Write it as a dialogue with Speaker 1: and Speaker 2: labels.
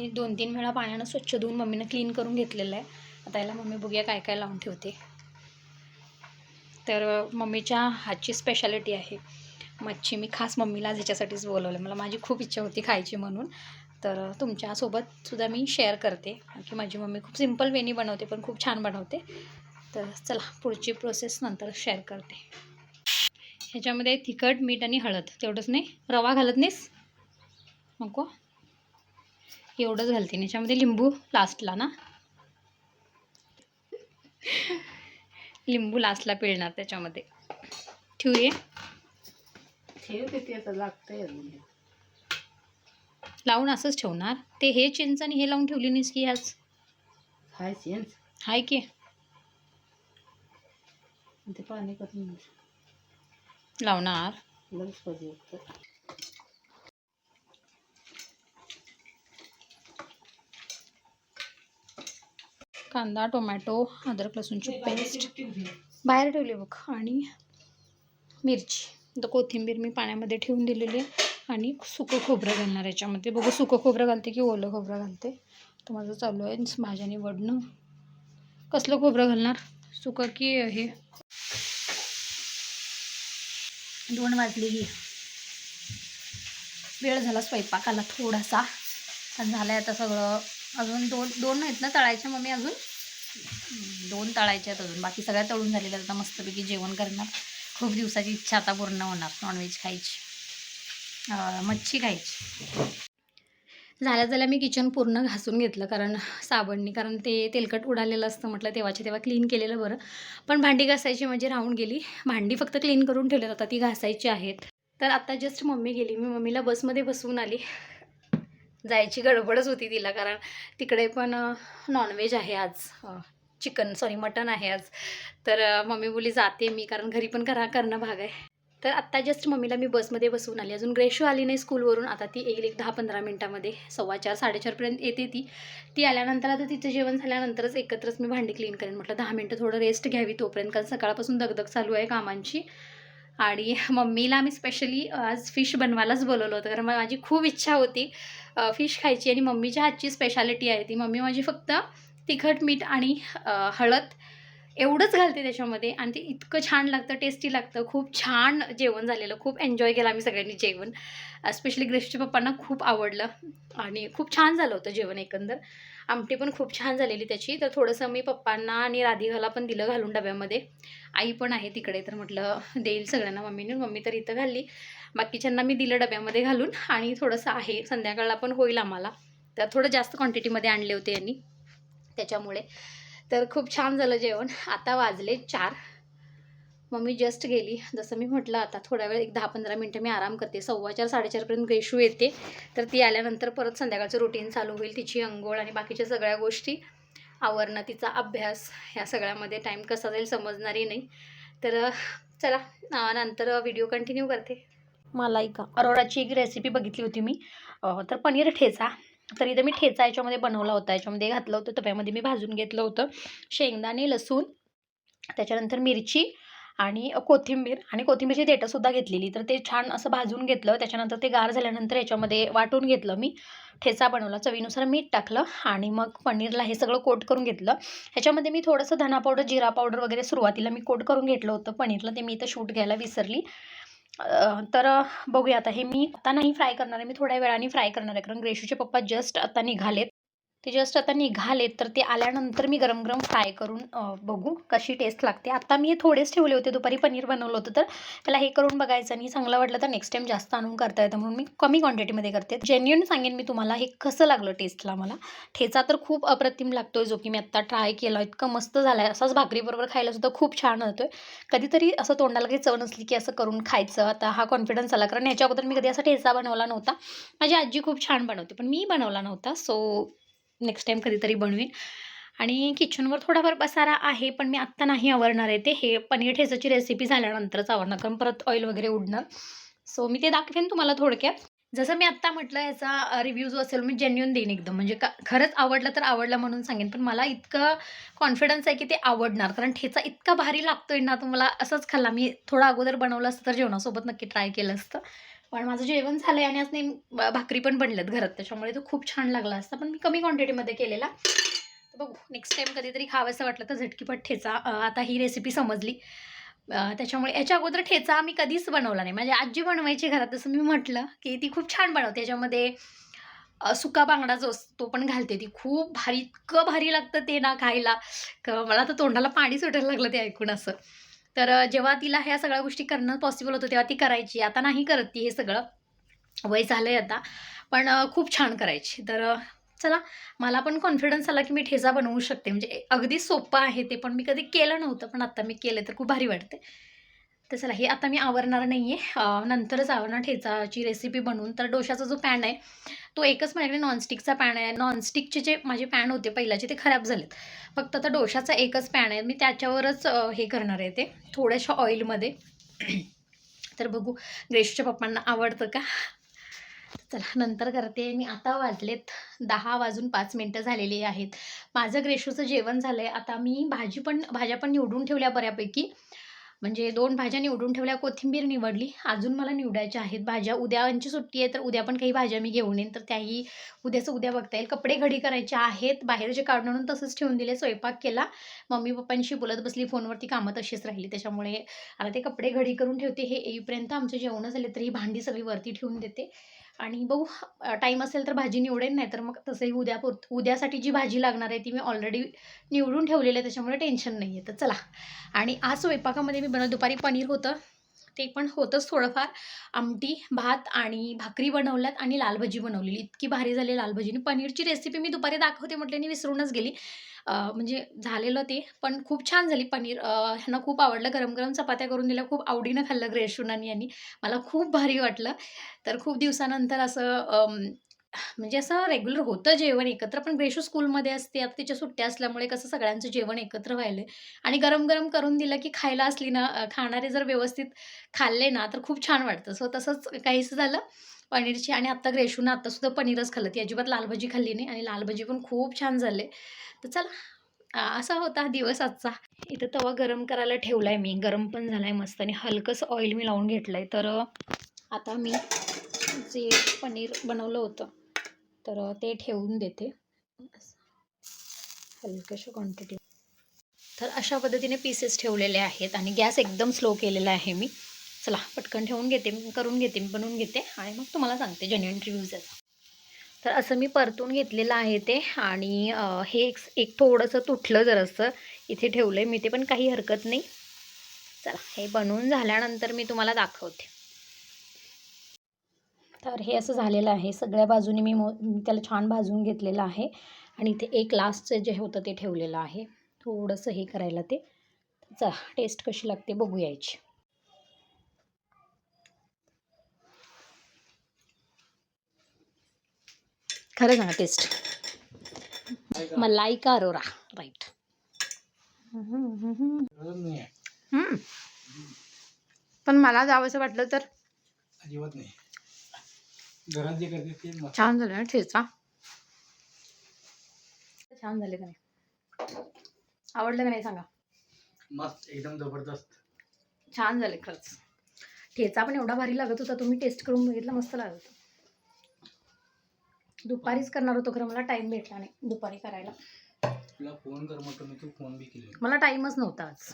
Speaker 1: हे 2-3 वेळा पाण्यानं स्वच्छ धुवून मम्मीनं क्लीन करून घेतलेलं आहे. आता याला मम्मी बघूया काय काय लावून ठेवते. तर मम्मीच्या हातची स्पेशालिटी आहे मच्छी. मी खास मम्मीला आज ह्याच्यासाठीच बोलवलं, मला माझी खूप इच्छा होती खायची म्हणून. तर तुमच्यासोबत सुद्धा मी शेअर करते की माझी मम्मी खूप सिम्पल वेनी बनवते पण खूप छान बनवते. तर चला पुढची प्रोसेस नंतर शेअर करते. ह्याच्यामध्ये तिखट, मीठ आणि हळद, तेवढंच नाही. रवा घालत नाहीस? नको, एवढंच घालते. ह्याच्यामध्ये लिंबू लास्टला ना, लिंबू लास्टला पिळणार त्याच्यामध्ये. ठेवूये?
Speaker 2: ठेव किती आता लागतंय.
Speaker 1: लावून असंच ठेवणार ते. हे चिंच आणि हे लावून ठेवली नाहीस की आज?
Speaker 2: हाय चिंच
Speaker 1: हाय की.
Speaker 2: ते पाणी करून
Speaker 1: लावणार.
Speaker 2: लगेच कधी होतं.
Speaker 1: कांदा, टोमॅटो, अद्रक लसूणची पेस्ट बाहेर ठेवली बघ, आणि मिरची. तर कोथिंबीर मी पाण्यामध्ये ठेवून दिलेली आहे. आणि सुकं खोबरं घालणार याच्यामध्ये. बघू सुकं खोबरं घालते की ओलं खोबरं घालते. तर माझं चालू आहे भाज्या निवडणं. कसलं खोबरं घालणार, सुकं की हे? 2 वाजलेली. वेळ झाला स्वयंपाकाला थोडासा. झालं आहे आता सगळं. अजून दोन नाहीत ना तळायच्या मम्मी? अजून 2 तळायच्या आहेत अजून. बाकी सगळ्या तळून झालेल्या. आता मस्तपैकी जेवण करणार. खूप दिवसाची इच्छा आता पूर्ण होणार, नॉनव्हेज खायची, मच्छी खायची. झाल्या मी किचन पूर्ण घासून घेतलं कारण साबणनी, कारण ते तेलकट उडालेलं असतं. म्हटलं तेव्हाच्या तेव्हा क्लीन केलेलं बरं. पण भांडी घासायची म्हणजे राहून गेली. भांडी फक्त क्लीन करून ठेवल्यात, आता ती घासायची आहेत. तर आता जस्ट मम्मी गेली. मी मम्मीला बसमध्ये बसवून आली. जायची गडबडच होती तिला, कारण तिकडे पण नॉनव्हेज आहे आज. मटण आहे आज. तर मम्मी बोली जाते मी, कारण घरी पण करणं भाग आहे. तर आत्ता जस्ट मम्मीला मी बसमध्ये बसवून आली. अजून ग्रेशू आली नाही स्कूलवरून. आता ती येईल एक 10-15 मिनटामध्ये. 4:15 4:30पर्यंत येते ती आल्यानंतर आता तिचं जेवण झाल्यानंतरच एकत्रच मी भांडी क्लीन करेन. म्हटलं 10 मिनटं थोडं रेस्ट घ्यावी तोपर्यंत, कारण सकाळपासून दगदग चालू आहे कामांची. आणि मम्मीला मी स्पेशली आज फिश बनवायलाच बोलवलं होतं, कारण माझी खूप इच्छा होती फिश खायची. आणि मम्मीच्या हातची स्पेशालिटी आहे ती. मम्मी माझी फक्त तिखट, मीठ आणि हळद एवढंच घालते त्याच्यामध्ये, आणि ते इतकं छान लागतं, टेस्टी लागतं. खूप छान जेवण झालेलं, खूप एन्जॉय केलं आम्ही सगळ्यांनी जेवण. स्पेशली ग्रेशच्या पप्पांना खूप आवडलं आणि खूप छान झालं होतं जेवण एकंदर. आमटी पण खूप छान झालेली त्याची. तर थोडंसं मी पप्पांना आणि राधिकाला पण दिलं घालून डब्यामध्ये. आई पण आहे तिकडे, तर म्हटलं देईल सगळ्यांना मम्मीने. मम्मी तर इथं घालली, बाकीच्यांना मी दिलं डब्यामध्ये घालून. आणि थोडंसं आहे, संध्याकाळला पण होईल आम्हाला. तर थोडं जास्त क्वांटिटीमध्ये आणले होते यांनी, त्याच्यामुळे. तर खूप छान झालं जेवण. आता वाजले 4. मम्मी जस्ट गेली. जसं मी म्हटलं आता थोडा वेळ एक 10-15 मिनटं मी आराम करते. 4:15 4:30पर्यंत ग्रेशू येते. तर ती आल्यानंतर परत संध्याकाळचं रुटीन चालू होईल. तिची अंघोळ आणि बाकीच्या सगळ्या गोष्टी आवरणं, तिचा अभ्यास, ह्या सगळ्यामध्ये टाईम कसा जाईल समजणारही नाही. तर चला नंतर व्हिडिओ कंटिन्यू करते. मलाइका अरोराची एक रेसिपी बघितली होती मी, तर पनीर ठेचा. तर इथं मी ठेचा याच्यामध्ये बनवला होता. याच्यामध्ये घातलं होतं, तव्यामध्ये मी भाजून घेतलं होतं शेंगदाणे, लसूण, त्याच्यानंतर मिरची आणि कोथिंबीर, आणि कोथिंबीरची देठंसुद्धा घेतलेली. तर ते छान असं भाजून घेतलं. त्याच्यानंतर ते गार झाल्यानंतर याच्यामध्ये वाटून घेतलं मी. ठेचा बनवला, चवीनुसार मीठ टाकलं, आणि मग पनीरला हे सगळं कोट करून घेतलं. ह्याच्यामध्ये मी थोडंसं धना पावडर, जिरा पावडर वगैरे सुरुवातीला मी कोट करून घेतलं होतं पनीरला. ते मी इथं शूट घ्यायला विसरली. तर बघूया आता. हे मी आता नाही फ्राय करणार आहे, मी थोड्या वेळाने फ्राय करणार आहे, कारण ग्रेशूचे पप्पा जस्ट आता निघालेत. तर ते आल्यानंतर मी गरम गरम फ्राय करून बघू कशी टेस्ट लागते. आता मी हे थोडेच ठेवले होते, दुपारी पनीर बनवलं होतं, तर त्याला हे करून बघायचं, आणि चांगलं वाटलं तर नेक्स्ट टाईम जास्त आणून करता येतं, म्हणून मी कमी क्वांटिटीमध्ये करते. जेन्युइन सांगेन मी तुम्हाला हे कसं लागलं टेस्टला. मला ठेचा तर खूप अप्रतिम लागतोय, जो की मी आत्ता ट्राय केला. इतकं मस्त झाला आहे, असाच भाकरीबरोबर खायला सुद्धा खूप छान होतोय. कधीतरी असं तोंडाला काही चव नसली की असं करून खायचं. आता हा कॉन्फिडन्स आला, कारण याच्या अगोदर मी कधी असा ठेचा बनवला नव्हता. माझी आजी खूप छान बनवते, पण मी बनवला नव्हता. सो नेक्स्ट टाईम कधीतरी बनवीन. आणि किचनवर थोडाफार पसारा आहे, पण मी आत्ता नाही आवरणार आहे ते. हे पनीर ठेचाची रेसिपी झाल्यानंतरच आवरणार, कारण परत ऑइल वगैरे उडणार. सो मी ते दाखवेन तुम्हाला थोडक्यात. जसं मी आत्ता म्हटलं, याचा रिव्ह्यू जो असेल मी जेन्युइन देईन एकदम, म्हणजे खरंच आवडलं तर आवडलं म्हणून सांगेन. पण मला इतकं कॉन्फिडन्स आहे की ते आवडणार, कारण ठेचा इतका भारी लागतोय ना. तुम्हाला असंच खाल्ला. मी थोडा अगोदर बनवलं असतं तर जेवणासोबत नक्की ट्राय केलं असतं. पण माझं जेवण झालं आहे आणि आज नाही भाकरी पण बनल्यात घरात, त्याच्यामुळे तो खूप छान लागला असता, पण मी कमी क्वांटिटीमध्ये केलेला. तर बघू नेक्स्ट टाईम कधीतरी खावंसं वाटलं तर झटकीपट ठेचा. आता ही रेसिपी समजली, त्याच्यामुळे याच्या अगोदर ठेचा मी कधीच बनवला नाही. माझी आजी बनवायची घरात, जसं मी म्हटलं की ती खूप छान बनवते. त्याच्यामध्ये सुका बांगडा जो असतो तो पण घालते ती. खूप भारी, इतकं भारी लागतं ते ना खायला, मला तर तोंडाला पाणी सुटायला लागलं ते ऐकून असं. तर जेव्हा तिला ह्या सगळ्या गोष्टी करणं पॉसिबल होतं तेव्हा ती करायची. आता नाही करत ती हे सगळं, वय झालं आहे आता, पण खूप छान करायची. तर चला, मला पण कॉन्फिडन्स आला की मी ठेचा बनवू शकते. म्हणजे अगदी सोपं आहे ते, पण मी कधी केलं नव्हतं, पण आता मी केलं तर खूप भारी वाटते. तर चला, हे आता मी आवरणार नाही आहे, नंतरच आवरणार ठेचाची रेसिपी बनवून. तर डोशाचा जो पॅन आहे तो एकच माझ्याकडे नॉनस्टिकचा पॅन आहे. नॉनस्टिकचे जे माझे पॅन होते पहिल्याचे ते खराब झालेत. फक्त आता डोशाचा एकच पॅन आहे, मी त्याच्यावरच हे करणार आहे ते थोड्याशा ऑइलमध्ये. तर बघू ग्रेशूच्या पप्पांना आवडतं का. चला नंतर करते मी. आता वाजलेत 10:05 झालेली आहेत. माझं ग्रेशूचं जेवण झालं आहे. आता मी भाज्या पण निवडून ठेवल्या बऱ्यापैकी. म्हणजे 2 भाज्या निवडून ठेवल्या, कोथिंबीर निवडली. अजून मला निवडायच्या आहेत भाज्या. उद्याची सुट्टी आहे, तर उद्या पण काही भाज्या मी घेऊन येईन, तर त्याही उद्याचं उद्या बघता येईल. कपडे घडी करायचे आहेत, बाहेरचे काढून आणून तसंच ठेवून दिले. स्वयंपाक केला, मम्मी पप्पांशी बोलत बसली फोनवरती, कामं तशीच राहिली. त्याच्यामुळे आता ते कपडे घडी करून ठेवते. हे येईपर्यंत आमचे जेवणं झाले, तर ही भांडी सगळी वरती ठेवून देते. आणि बघू टाईम असेल तर भाजी निवडेन, नाही तर मग तसंही उद्यासाठी जी भाजी लागणार आहे ती मी ऑलरेडी निवडून ठेवलेली आहे, त्याच्यामुळे टेन्शन नाही आहे. तर चला, आणि आज स्वयंपाकामध्ये मी दुपारी पनीर होतं, ते पण होतंच थोडंफार. आमटी, भात आणि भाकरी बनवल्यात आणि लाल भजी बनवलेली. इतकी भारी झाली लाल भजी. पनीरची रेसिपी मी दुपारी दाखवते म्हटले आणि विसरूनच गेली. म्हणजे झालेलं ते, पण खूप छान झाली पनीर. ह्यांना खूप आवडलं. गरम गरम चपात्या करून दिल्या, खूप आवडीनं खाल्लं ग्रेशूनानी यांनी. मला खूप भारी वाटलं. तर खूप दिवसानंतर असं म्हणजे असं रेग्युलर होतं जेवण एकत्र, पण ग्रेशू स्कूलमध्ये असते. आता तिच्या सुट्ट्या असल्यामुळे कसं सगळ्यांचं जेवण एकत्र व्हायलं आणि गरम गरम करून दिलं की खायला असली ना, खाणारे जर व्यवस्थित खाल्ले ना तर खूप छान वाटतं. सो तसंच काहीसं झालं पनीरची. आणि आत्ता ग्रेशूनं आत्तासुद्धा पनीरच खाल्लं. ती अजिबात लाल भजी खाल्ली नाही आणि लाल भजी पण खूप छान झाले. तर चला, असा होता दिवस आजचा. इथं तवा गरम करायला ठेवला आहे मी, गरम पण झाला आहे मस्त, आणि हलकंसं ऑइल मी लावून घेतलं आहे. तर आता मी जे पनीर बनवलं होतं तर ते ठेवून देते हलक्याशा क्वांटिटी. तर अशा पद्धतीने पीसेस ठेवलेले आहेत आणि गॅस एकदम स्लो केलेला आहे मी. चला पटकन ठेवून घेते, करून घेते, बनवून घेते आणि मग तुम्हाला सांगते जेन्युइन रिव्ह्यूज याचा. तर असं मी परतून घेतलेलं आहे ते. आणि हे एक थोडंसं तुटलं जरासं इथे ठेवलं आहे मी, ते पण काही हरकत नाही. चला, हे बनवून झाल्यानंतर मी तुम्हाला दाखवते. तर हे असं झालेलं आहे. सगळ्या बाजूनी मी त्याला छान भाजून घेतलेलं आहे. आणि इथे एक लास्टचं जे होतं ते ठेवलेलं आहे थोडंसं हे करायला. ते चला टेस्ट कशी लागते बघू यायची. खरं सांगा टेस्ट. मलाई का अरोरा, राईट. पण मला जावंसं वाटलं तर
Speaker 2: अजिबात नाही. घरात जे करते ते
Speaker 1: छान झालं ना ठेचा. छान झाले का नाही, आवडलं का नाही सांगा.
Speaker 2: मस्त, एकदम जबरदस्त.
Speaker 1: छान झाले खरंच. ठेचा पण एवढा भारी लागत होता, तुम्ही टेस्ट करून बघितलं, मस्त लागत होता. दुपारीच करणार होतो, खरं मला टाइम भेटला नाही दुपारी करायला.
Speaker 2: तुला फोन कर म्हटलं मी, तू फोन बी केली.
Speaker 1: मला टाइमच नव्हता आज.